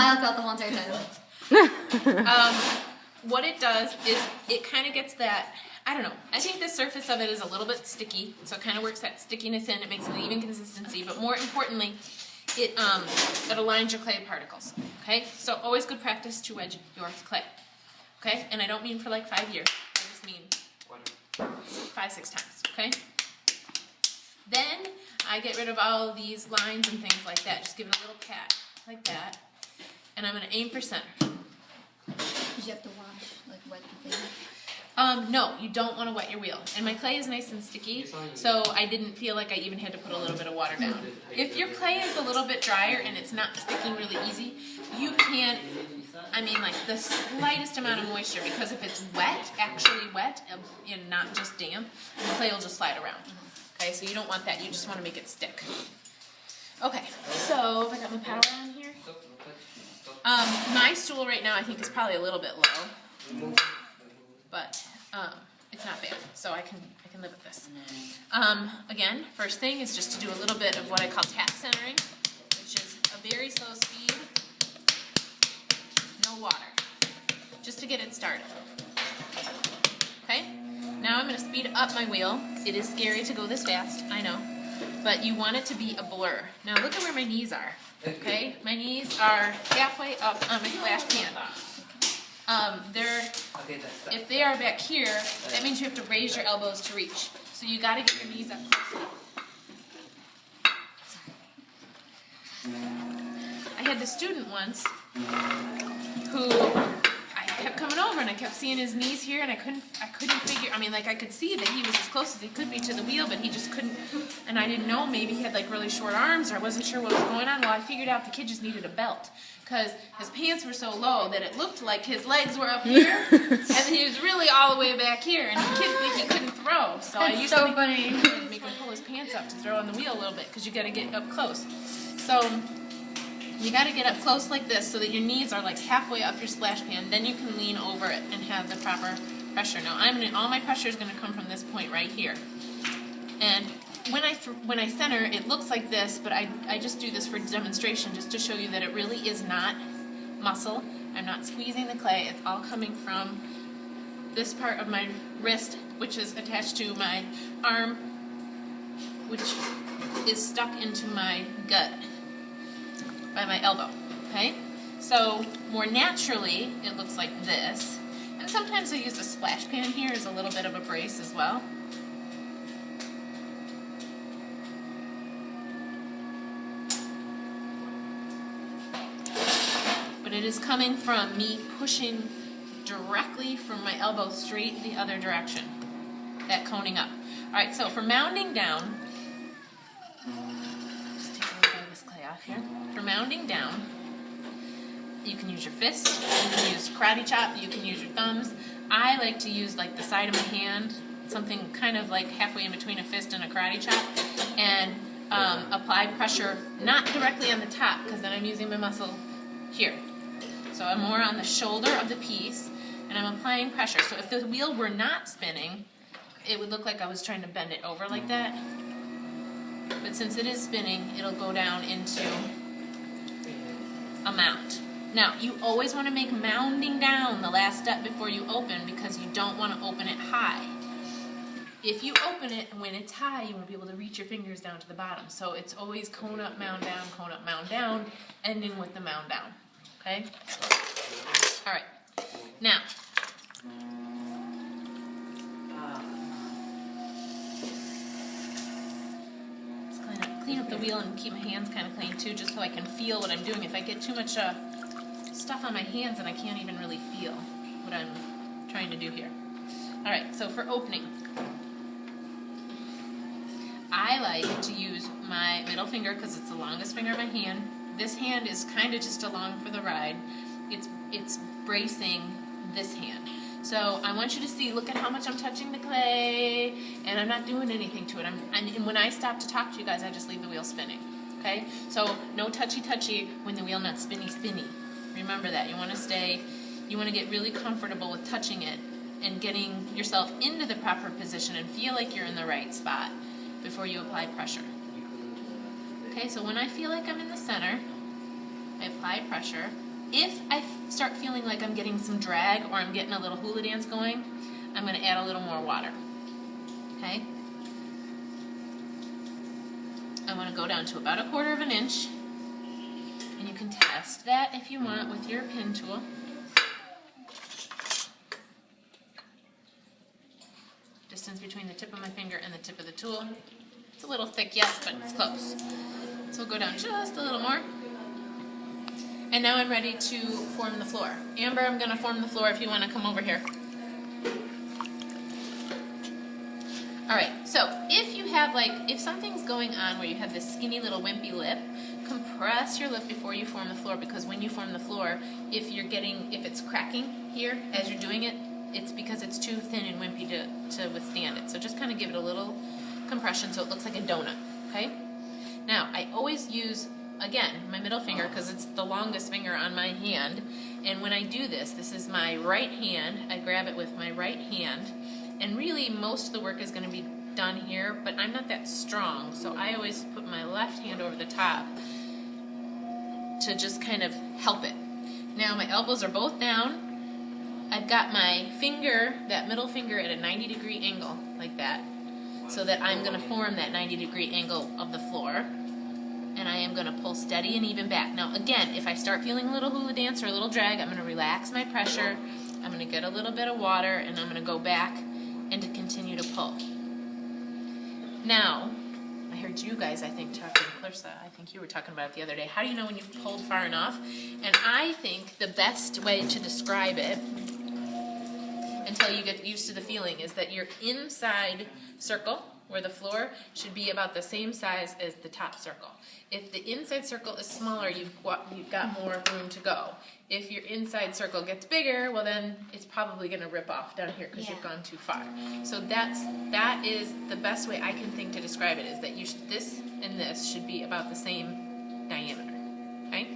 smile throughout the whole entire time. What it does is it kind of gets that, I don't know, I think the surface of it is a little bit sticky, so it kind of works that stickiness in, it makes it an even consistency, but more importantly, it aligns your clay particles, okay? So always good practice to wedge your clay, okay? And I don't mean for like 5 years, I just mean 5-6 times, okay? Then I get rid of all these lines and things like that, just give it a little pat, like that, and I'm going to aim for center. Did you have to wash, like wet the thing? No, you don't want to wet your wheel. And my clay is nice and sticky, so I didn't feel like I even had to put a little bit of water down. If your clay is a little bit drier and it's not sticking really easy, you can, I mean like the slightest amount of moisture, because if it's wet, actually wet, and not just damp, the clay will just slide around. Okay, so you don't want that, you just want to make it stick. Okay, so if I got my paddle on here. My stool right now I think is probably a little bit low, but it's not bad, so I can live with this. Again, first thing is just to do a little bit of what I call tap centering, which is a very slow speed, no water, just to get it started. Okay, now I'm going to speed up my wheel. It is scary to go this fast, I know, but you want it to be a blur. Now look at where my knees are. Okay, my knees are halfway up on my splash pan. If they are back here, that means you have to raise your elbows to reach. So you got to get your knees up close enough. I had this student once who I kept coming over and I kept seeing his knees here, and I couldn't figure. I mean, like I could see that he was as close as he could be to the wheel, but he just couldn't. And I didn't know, maybe he had like really short arms, or I wasn't sure what was going on. Well, I figured out the kid just needed a belt, because his pants were so low that it looked like his legs were up here, and he was really all the way back here, and the kid think he couldn't throw. So I used to make him pull his pants up to throw on the wheel a little bit, because you got to get up close. So you got to get up close like this, so that your knees are like halfway up your splash pan. Then you can lean over it and have the proper pressure. Now all my pressure is going to come from this point right here, and when I center, it looks like this, but I just do this for demonstration, just to show you that it really is not muscle. I'm not squeezing the clay. It's all coming from this part of my wrist, which is attached to my arm, which is stuck into my gut by my elbow. Okay? So more naturally, it looks like this. And sometimes I use a splash pan here as a little bit of a brace as well. But it is coming from me pushing directly from my elbow straight the other direction, that coning up. Alright, so for mounding down, just take a little bit of this clay off here. For mounding down, you can use your fist, you can use karate chop, you can use your thumbs. I like to use like the side of my hand, something kind of like halfway in between a fist and a karate chop, and apply pressure not directly on the top, because then I'm using my muscle here. So I'm more on the shoulder of the piece, and I'm applying pressure. So if the wheel were not spinning, it would look like I was trying to bend it over like that. But since it is spinning, it'll go down into a mount. Now, you always want to make mounding down the last step before you open, because you don't want to open it high. If you open it when it's high, you want to be able to reach your fingers down to the bottom. So it's always cone up, mound down, ending with the mound down. Okay? Alright. Now, just clean up the wheel and keep my hands kind of clean too, just so I can feel what I'm doing. If I get too much stuff on my hands, then I can't even really feel what I'm trying to do here. Alright, so for opening, I like to use my middle finger because it's the longest finger of my hand. This hand is kind of just along for the ride. It's bracing this hand. So I want you to see, look at how much I'm touching the clay, and I'm not doing anything to it. And when I stop to talk to you guys, I just leave the wheel spinning. Okay? So no touchy-touchy when the wheel not spinny-spinny. Remember that. You want to get really comfortable with touching it and getting yourself into the proper position and feel like you're in the right spot before you apply pressure. Okay, so when I feel like I'm in the center, I apply pressure, If I start feeling like I'm getting some drag or I'm getting a little hula dance going, I'm going to add a little more water. Okay? I want to go down to about 1/4 inch, and you can test that if you want with your pin tool. Distance between the tip of my finger and the tip of the tool. It's a little thick yet, but it's close. So we'll go down just a little more. And now I'm ready to form the floor. Amber, I'm going to form the floor if you want to come over here. Alright, so if you have if something's going on where you have this skinny little wimpy lip, compress your lip before you form the floor, because when you form the floor, if it's cracking here as you're doing it, it's because it's too thin and wimpy to withstand it. So just kind of give it a little compression so it looks like a donut, okay? Now, I always use, again, my middle finger because it's the longest finger on my hand, and when I do this is my right hand. I grab it with my right hand, and really most of the work is going to be done here, but I'm not that strong, so I always put my left hand over the top to just kind of help it. Now my elbows are both down. I've got my finger, that middle finger, at a 90-degree angle, like that, so that I'm going to form that 90-degree angle of the floor, and I am going to pull steady and even back. Now again, if I start feeling a little hula dance or a little drag, I'm going to relax my pressure, I'm going to get a little bit of water, and I'm going to go back and to continue to pull. Now, I heard you guys, I think, talking, Clarissa, I think you were talking about it the other day. How do you know when you've pulled far enough? And I think the best way to describe it, until you get used to the feeling, is that your inside circle, where the floor, should be about the same size as the top circle. If the inside circle is smaller, you've got more room to go. If your inside circle gets bigger, well then it's probably going to rip off down here because you've gone too far. So that is the best way I can think to describe it, is that this and this should be about the same diameter. Okay?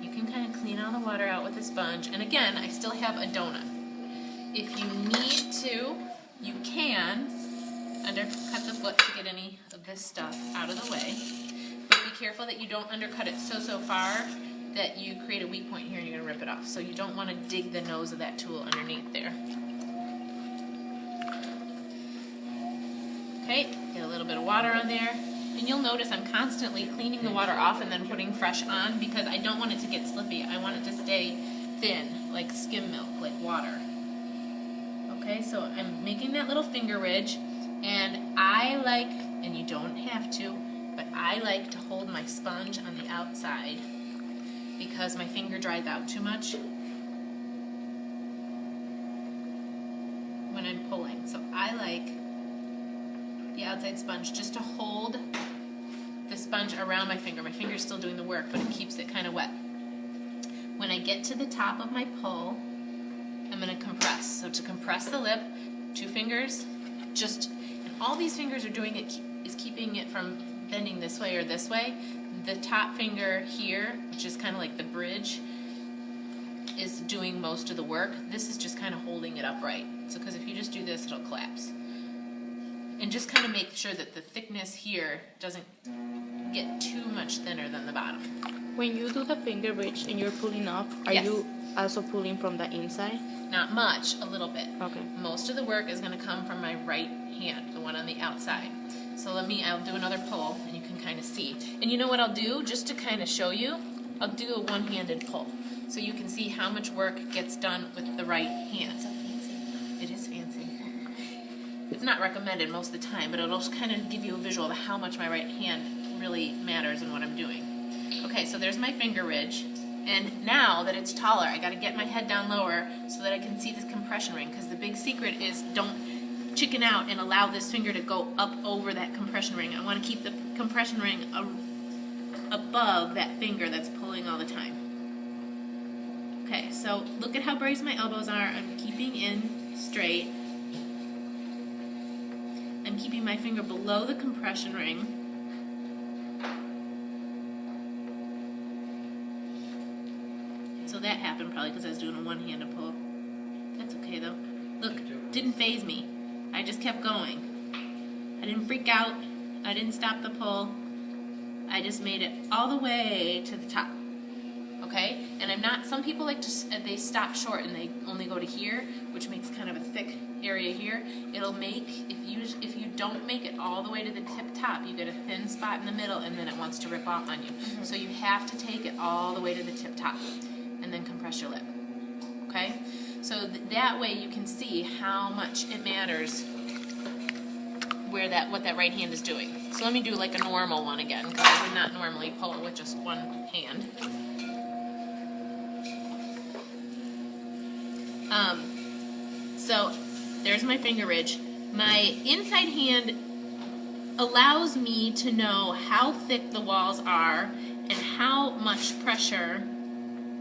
You can kind of clean all the water out with a sponge, and again, I still have a donut. If you need to, you can undercut the foot to get any of this stuff out of the way. But be careful that you don't undercut it so far that you create a weak point here and you're going to rip it off. So you don't want to dig the nose of that tool underneath there. Okay, get a little bit of water on there. And you'll notice I'm constantly cleaning the water off and then putting fresh on, because I don't want it to get slippy. I want it to stay thin, like skim milk, like water. Okay, so I'm making that little finger ridge, and I like, and you don't have to, but I like to hold my sponge on the outside because my finger dries out too much when I'm pulling. So I like the outside sponge just to hold the sponge around my finger. My finger's still doing the work, but it keeps it kind of wet. When I get to the top of my pull, I'm going to compress. So to compress the lip, 2 fingers, and all these fingers are doing is keeping it from bending this way or this way. The top finger here, which is kind of like the bridge, is doing most of the work. This is just kind of holding it upright. So because if you just do this, it'll collapse. And just kind of make sure that the thickness here doesn't get too much thinner than the bottom. When you do the finger ridge and you're pulling up, are you also pulling from the inside? Not much, a little bit. Okay. Most of the work is going to come from my right hand, the one on the outside. So I'll do another pull, and you can kind of see. And you know what I'll do, just to kind of show you, I'll do a one-handed pull. So you can see how much work gets done with the right hand. So fancy. It is fancy. It's not recommended most of the time, but it'll kind of give you a visual of how much my right hand really matters in what I'm doing. Okay, so there's my finger ridge. And now that it's taller, I got to get my head down lower so that I can see this compression ring, because the big secret is don't chicken out and allow this finger to go up over that compression ring. I want to keep the compression ring above that finger that's pulling all the time. Okay, so look at how braced my elbows are. I'm keeping in straight. I'm keeping my finger below the compression ring. So that happened probably because I was doing a one-handed pull. That's okay though. Look, didn't faze me. I just kept going. I didn't freak out. I didn't stop the pull. I just made it all the way to the top. Okay? And I'm not, some people like to, they stop short and they only go to here, which makes kind of a thick area here. It'll make, if you don't make it all the way to the tip top, you get a thin spot in the middle and then it wants to rip off on you. So you have to take it all the way to the tip top and then compress your lip. Okay? So that way you can see how much it matters where what that right hand is doing. So let me do like a normal one again, because I would not normally pull it with just one hand. So there's my finger ridge. My inside hand allows me to know how thick the walls are and how much pressure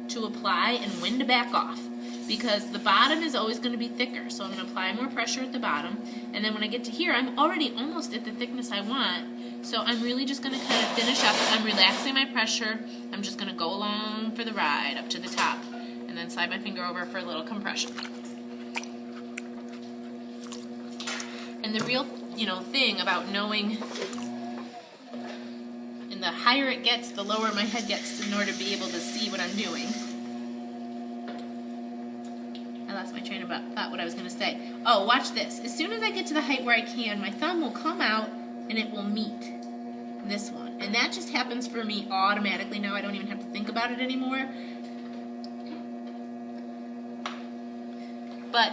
to apply and when to back off, because the bottom is always going to be thicker, so I'm going to apply more pressure at the bottom, and then when I get to here I'm already almost at the thickness I want, so I'm really just going to kind of finish up. I'm relaxing my pressure. I'm just going to go along for the ride up to the top and then slide my finger over for a little compression. And the real thing about knowing, and the higher it gets, the lower my head gets in order to be able to see what I'm doing. I lost my train of thought what I was going to say. Oh, watch this. As soon as I get to the height where I can, my thumb will come out and it will meet this one. And that just happens for me automatically now. I don't even have to think about it anymore. But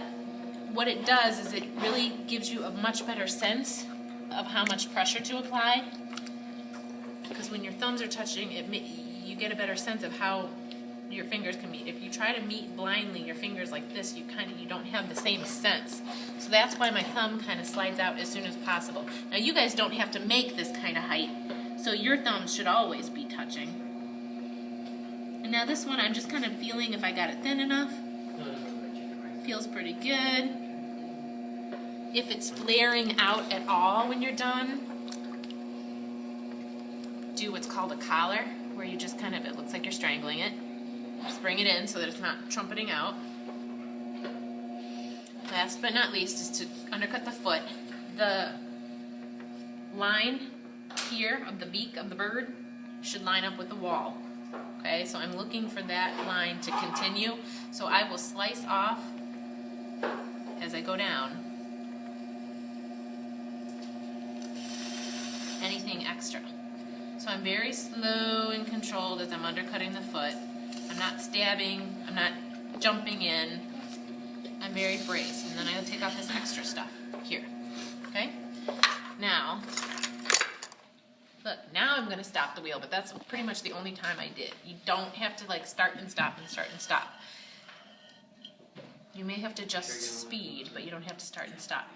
what it does is it really gives you a much better sense of how much pressure to apply. Because when your thumbs are touching, you get a better sense of how your fingers can meet. If you try to meet blindly your fingers like this, you don't have the same sense. So that's why my thumb kind of slides out as soon as possible. Now you guys don't have to make this kind of height, so your thumbs should always be touching. And now this one, I'm just kind of feeling if I got it thin enough. Feels pretty good. If it's flaring out at all when you're done, do what's called a collar, where you just kind of, it looks like you're strangling it. Just bring it in so that it's not trumpeting out. Last but not least is to undercut the foot. The line here of the beak of the bird should line up with the wall. Okay, so I'm looking for that line to continue. So I will slice off as I go down anything extra. So I'm very slow and controlled as I'm undercutting the foot. I'm not stabbing, I'm not jumping in. I'm very braced. And then I'll take off this extra stuff here. Okay? Now, look, now I'm going to stop the wheel, but that's pretty much the only time I did. You don't have to like start and stop and start and stop. You may have to adjust speed, but you don't have to start and stop.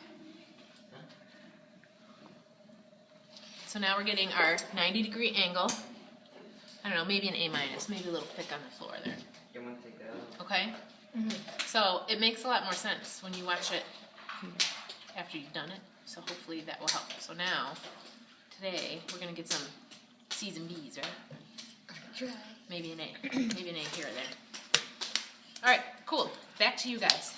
So now we're getting our 90-degree angle. I don't know, maybe an A-, maybe a little thick on the floor there. Okay? Mm-hmm. So it makes a lot more sense when you watch it after you've done it. So hopefully that will help. So now, today, we're going to get some C's and B's, right? Try. Maybe an A. Maybe an A here or there. All right, cool. Back to you guys.